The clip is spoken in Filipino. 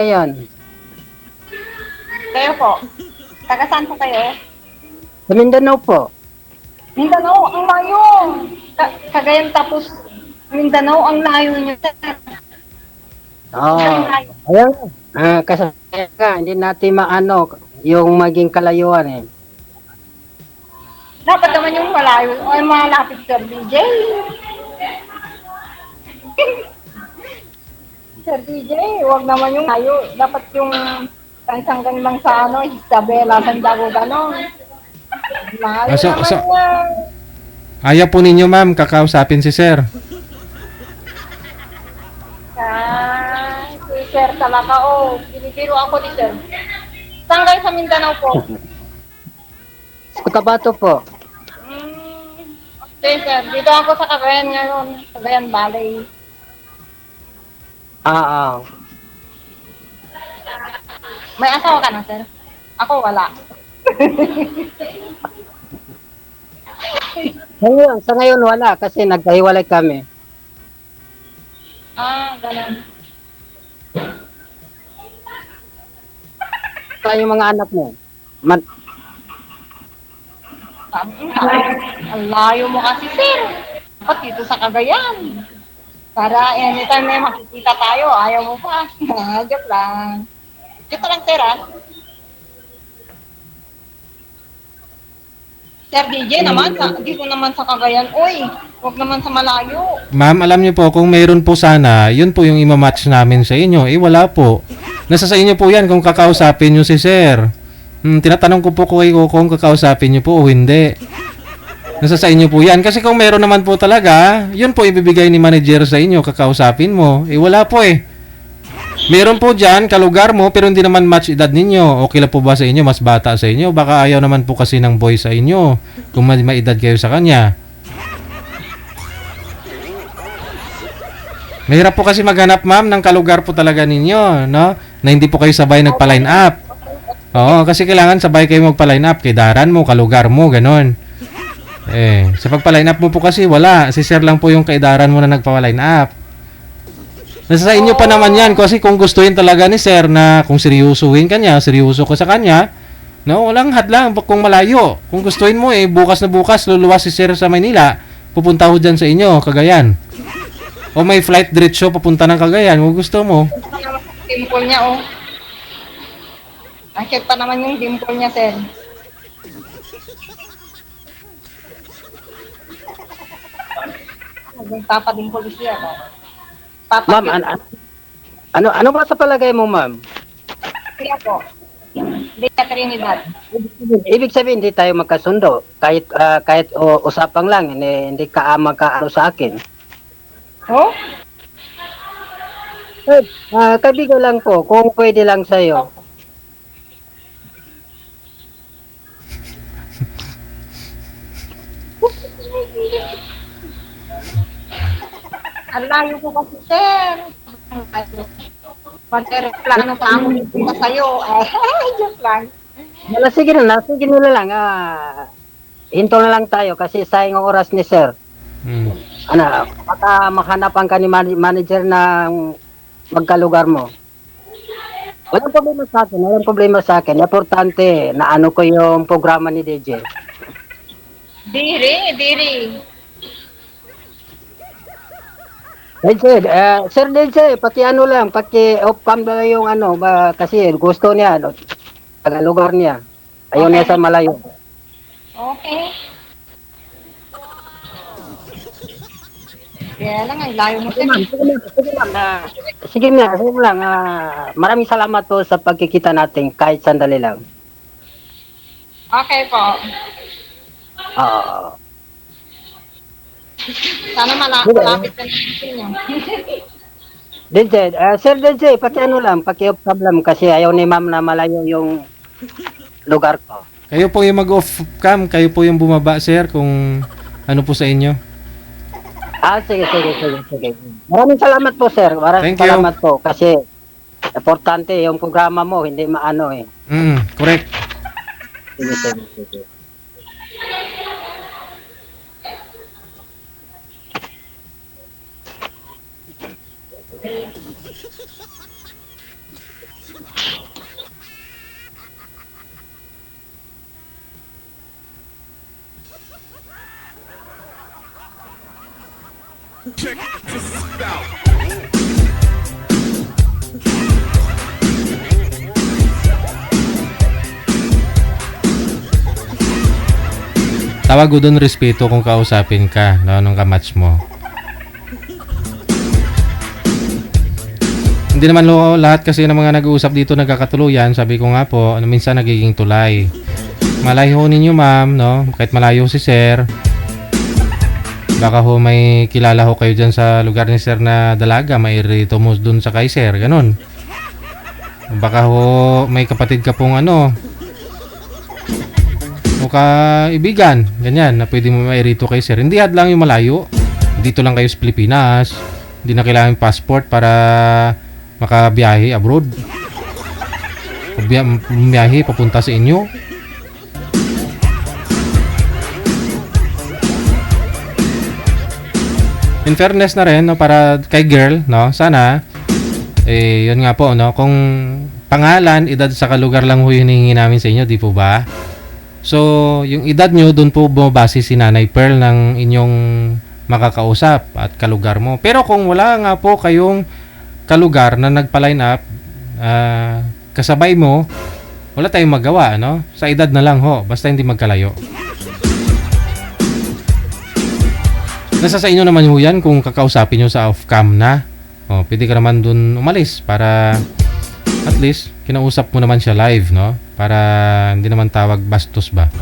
ngayon? Kayo po. Taga saan po kayo? Sa Mindanao po. Mindanao, ang layo. Cagayan tapos Mindanao, ang layo niyo. Ang Oo. layo. Ayan. Kasi nga, hindi natin maano yung maging kalayuan eh. Dapat naman yung malayo. Ay, malapit Sir DJ. Sir DJ, huwag naman yung layo. Dapat yung hanggang lang sa Isabela, Santiago, gano'n. Layo So, naman so, yan. ayaw po ninyo, ma'am, kakausapin si sir. Si Sir talaga, binibiro ako ni Sir. Saan kayo sa Mindanao po? Sa Cotabato po. Okay, Sir. Dito ako sa Cagayan ngayon. Cagayan Valley. Ah. May asawa ka na, Sir? Ako, wala. Sa ngayon wala kasi nagkahiwalay kami. Ganun. Saan yung mga anak mo? Ang layo mo kasi, Sir. Dapat dito sa Cagayan. Para anytime may makikita tayo, ayaw mo pa. Joke lang. Dito lang, Sir, Sir DJ naman, dito naman sa Cagayan. Uy, huwag naman sa malayo. Ma'am, alam niyo po, kung mayroon po sana, yun po yung imamatch namin sa inyo. Eh, wala po. Nasa sa inyo po yan kung kakausapin niyo si sir. Tinatanong ko po kayo kung kakausapin niyo po o hindi. Nasa sa inyo po yan. Kasi kung mayroon naman po talaga, yun po ibibigay ni manager sa inyo, kakausapin mo. Eh, wala po eh. Meron po dyan, kalugar mo, pero hindi naman match edad ninyo. Okay lang po ba sa inyo? Mas bata sa inyo? Baka ayaw naman po kasi ng boy sa inyo. Kung may edad kayo sa kanya. Mahirap po kasi maghanap, ma'am, ng kalugar po talaga ninyo, no? Na hindi po kayo sabay nagpa-line up. Oo, kasi kailangan sabay kayo magpa-line up. Kay daran mo, kalugar mo, ganon. Sa pagpa-line up mo po kasi, wala. Si sir lang po yung kaidaran mo na nagpa-line up. Nasa sa inyo pa naman yan kasi kung gustuin talaga ni sir na kung seryosohin kanya, seryoso ko sa kanya, no, walang hadlang kung malayo. Kung gustuin mo bukas na bukas luluwas si sir sa Manila, pupunta ho dyan sa inyo, Cagayan. O may flight diretso papunta ng Cagayan, kung gusto mo. Dimple niya, Ang cute pa naman yung dimple niya, Sir. Nagpapadimpol siya, Ma'am, ano ba sa palagay mo, ma'am? Siya po. Dita Trinidad. Ibig sabihin hindi tayo magkasundo kahit usapang lang hindi ka magkaano sa akin. Oh? Kaibigan lang po kung pwede lang sa iyo. Ang layo ko kasi, Sir. Magreklamo pa ako dito sa'yo. Joke lang. Sige na lang. Hinto na lang tayo kasi sayang ang oras ni sir. Baka mahanapan ka ni manager ng magkalugar mo. Walang problema sa akin. Importante na ano ko yung programa ni DJ. Diri. DJ, Sir DJ, paki-off cam na yung kasi gusto niya, taga-lugar niya. Ayaw niya sa malayo. Okay. Kaya lang, ang layo mo, Sir. Sige lang. Maraming salamat po sa pagkikita natin kahit sandali lang. Okay po. Sana malapit ka na DJ, Sir DJ, paki-off cam lang kasi ayaw ni ma'am na malayo yung lugar ko. Kayo po yung mag-off cam, kayo po yung bumaba, sir, kung ano po sa inyo. Sige. Maraming salamat po, sir. Maraming salamat po kasi importante yung programa mo, hindi maano eh. Correct. Sige. Tawag ko doon respeto kung kausapin ka, no, nung kamatch mo. Hindi naman lahat kasi ng mga nag-uusap dito nagkakatuluyan. Sabi ko nga po, minsan nagiging tulay. Malayo ninyo ma'am, no? Kahit malayo si sir. Baka ho may kilala ho kayo dyan sa lugar ni sir na dalaga. Mairito mo dun sa kay sir, ganun. Baka ho may kapatid ka pong ano, o kaibigan, ganyan, na pwede mo mairito kay sir. Hindi hadlang yung malayo. Dito lang kayo sa Pilipinas. Hindi na kailangan yung passport para makabiyahe abroad. Biyahe papunta sa inyo. In fairness na rin, no, para kay girl, no, sana yun nga po, no, kung pangalan, edad sa lugar lang ho yung hinihingi namin sa inyo, di po ba? So, yung edad nyo, dun po bumabase si Nanay Pearl ng inyong makakausap at kalugar mo. Pero kung wala nga po kayong kalugar na nagpa-line up, kasabay mo, wala tayong magawa, no? Sa edad na lang ho, basta hindi magkalayo. Nasa sa inyo naman ho yan kung kakausapin nyo sa off-cam na. O, pwede ka naman dun umalis para at least kinausap mo naman siya live, no? Para hindi naman tawag bastos ba.